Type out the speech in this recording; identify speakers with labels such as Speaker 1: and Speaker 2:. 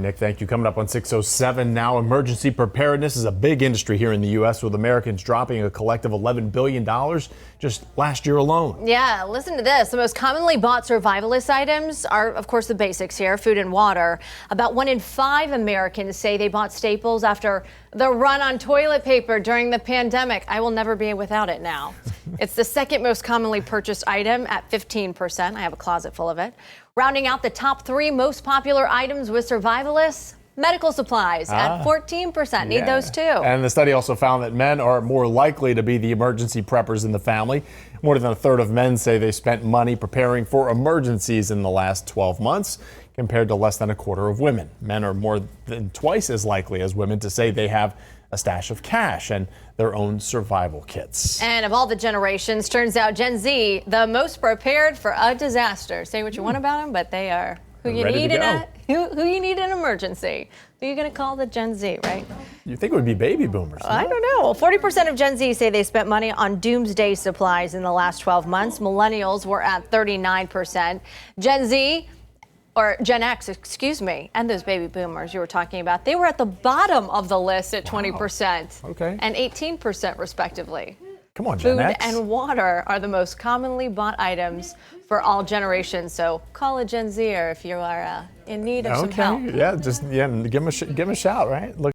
Speaker 1: Nick, thank you. Coming up on 6:07 now, emergency preparedness is a big industry here in the U.S., with Americans dropping a collective $11 billion just last year alone.
Speaker 2: Yeah, listen to this. The most commonly bought survivalist items are, of course, the basics here, food and water. About 1 in 5 Americans say they bought staples after the run on toilet paper during the pandemic. I will never be without it now. It's the second most commonly purchased item at 15%. I have a closet full of it. Rounding out the top 3 most popular items with survivalists, medical supplies at 14%. Need those too.
Speaker 1: And the study also found that men are more likely to be the emergency preppers in the family. More than a third of men say they spent money preparing for emergencies in the last 12 months, compared to less than a quarter of women. Men are more than twice as likely as women to say they have a stash of cash and their own survival kits.
Speaker 2: And of all the generations, turns out Gen Z, the most prepared for a disaster. Say what you want about them, but they are who you need in an emergency. Who are you going to call the Gen Z, right?
Speaker 1: You think it would be baby boomers?
Speaker 2: I don't know. Well, 40% of Gen Z say they spent money on doomsday supplies in the last 12 months. Millennials were at 39%. Gen Z, or Gen X, excuse me, and those baby boomers you were talking about, they were at the bottom of the list at 20%.
Speaker 1: Okay.
Speaker 2: And 18% respectively.
Speaker 1: Come on, Gen X.
Speaker 2: Food and water are the most commonly bought items for all generations. So call a Gen Zer if you are in need of some help.
Speaker 1: Yeah, just give them a shout, right? Look.